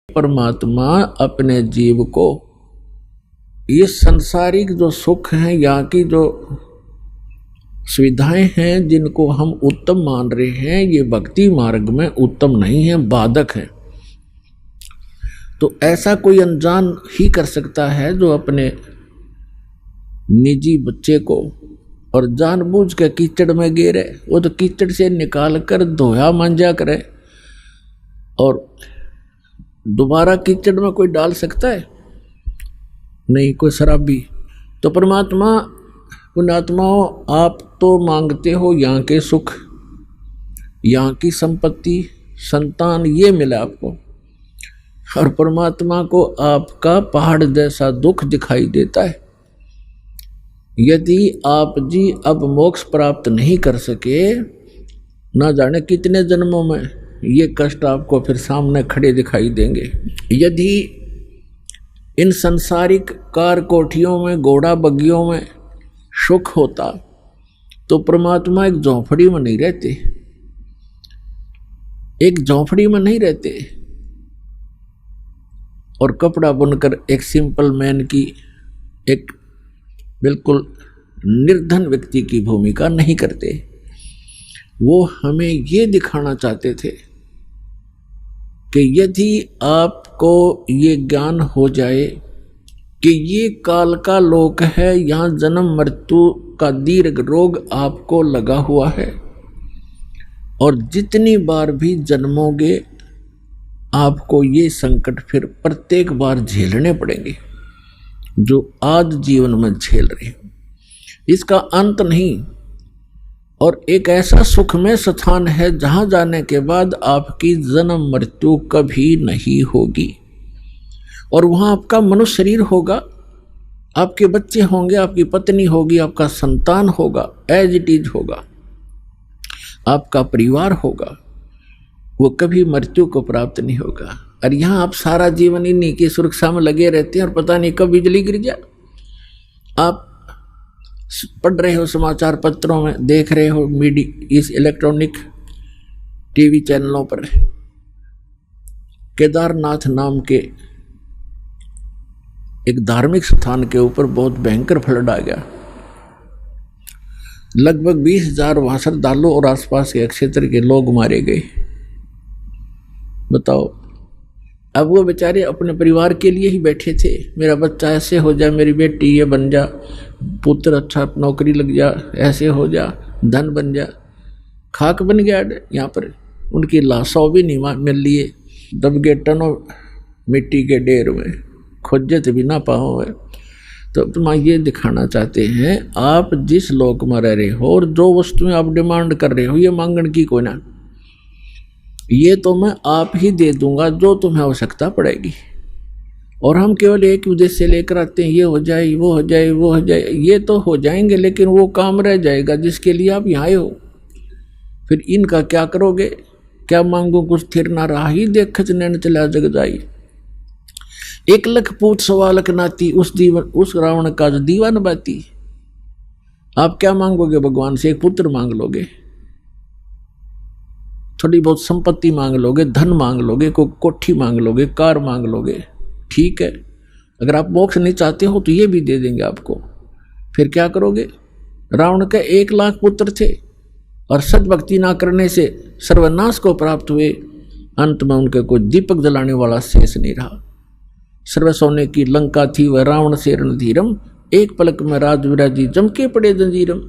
परमात्मा अपने जीव को ये संसारिक जो सुख हैं, यहाँ की जो सुविधाएं हैं जिनको हम उत्तम मान रहे हैं, ये भक्ति मार्ग में उत्तम नहीं है, बाधक है। तो ऐसा कोई अनजान ही कर सकता है जो अपने निजी बच्चे को और जानबूझ के कीचड़ में गिरे, वो तो कीचड़ से निकाल कर धोया मांजा करे और दोबारा कीचड़ में कोई डाल सकता है? नहीं, कोई शराबी। तो परमात्मा पुण्यात्माओं, आप तो मांगते हो यहाँ के सुख, यहाँ की संपत्ति, संतान, ये मिला आपको, और परमात्मा को आपका पहाड़ जैसा दुख दिखाई देता है। यदि आप जी अब मोक्ष प्राप्त नहीं कर सके, ना जाने कितने जन्मों में ये कष्ट आपको फिर सामने खड़े दिखाई देंगे। यदि इन संसारिक कार कोठियों में, घोड़ा बग्गियों में सुख होता तो परमात्मा एक झोंपड़ी में नहीं रहते, एक झोंपड़ी में नहीं रहते और कपड़ा बुनकर एक सिंपल मैन की, एक बिल्कुल निर्धन व्यक्ति की भूमिका नहीं करते। वो हमें ये दिखाना चाहते थे कि यदि आपको ये ज्ञान हो जाए कि ये काल का लोक है, यहाँ जन्म मृत्यु का दीर्घ रोग आपको लगा हुआ है और जितनी बार भी जन्मोगे आपको ये संकट फिर प्रत्येक बार झेलने पड़ेंगे जो आज जीवन में झेल रहे हैं। इसका अंत नहीं, और एक ऐसा सुखमय स्थान है जहां जाने के बाद आपकी जन्म मृत्यु कभी नहीं होगी और वहां आपका मनुष्य शरीर होगा, आपके बच्चे होंगे, आपकी पत्नी होगी, आपका संतान होगा, एज इट इज होगा, आपका परिवार होगा, वो कभी मृत्यु को प्राप्त नहीं होगा। और यहाँ आप सारा जीवन इन्हीं की सुरक्षा में लगे रहते हैं और पता नहीं कब बिजली गिर जाए। आप पढ़ रहे हो समाचार पत्रों में, देख रहे हो मीडिया, इस इलेक्ट्रॉनिक टीवी चैनलों पर केदारनाथ नाम के एक धार्मिक स्थान के ऊपर बहुत भयंकर फ्लड आ गया। लगभग 20,000 वहां श्रद्धालु और आसपास के क्षेत्र के लोग मारे गए। बताओ, अब वो बेचारे अपने परिवार के लिए ही बैठे थे, मेरा बच्चा ऐसे हो जा, मेरी बेटी ये बन जा, पुत्र अच्छा नौकरी लग जा, ऐसे हो जा, धन बन जा। खाक बन गया यहाँ पर, उनकी लाशों भी नहीं मिल लिए, दब गए टनों मिट्टी के ढेर में, खोजत भी ना पाओ है। तो तुम ये दिखाना चाहते हैं आप जिस लोक में रह रहे हो और जो वस्तुएं आप डिमांड कर रहे हो, ये मांगने की कोई ना, ये तो मैं आप ही दे दूंगा जो तुम्हें आवश्यकता पड़ेगी। और हम केवल एक उद्देश्य लेकर आते हैं, ये हो जाए, वो हो जाए, वो हो जाए। ये तो हो जाएंगे लेकिन वो काम रह जाएगा जिसके लिए आप यहाँ आए हो। फिर इनका क्या करोगे? क्या मांगो कुछ थिर ना रहा ही, देखत नैन चला जग जाई। 1 लख पूत 1.25 लाख नाती, उस रावण का जो दीवान बाती। आप क्या मांगोगे भगवान से? एक पुत्र मांग लोगे, थोड़ी बहुत संपत्ति मांग लोगे, धन मांग लोगे, कोई कोठी मांग लोगे, कार मांग लोगे, ठीक है। अगर आप मोक्ष नहीं चाहते हो तो ये भी दे देंगे आपको। फिर क्या करोगे? रावण के 1 लाख पुत्र थे और सद्भक्ति ना करने से सर्वनाश को प्राप्त हुए। अंत में उनके कोई दीपक जलाने वाला शेष नहीं रहा। सर्व सोने की लंका थी वह रावण से रणधीरम, एक पलक में राज विराजी जम के पड़े जंजीरम।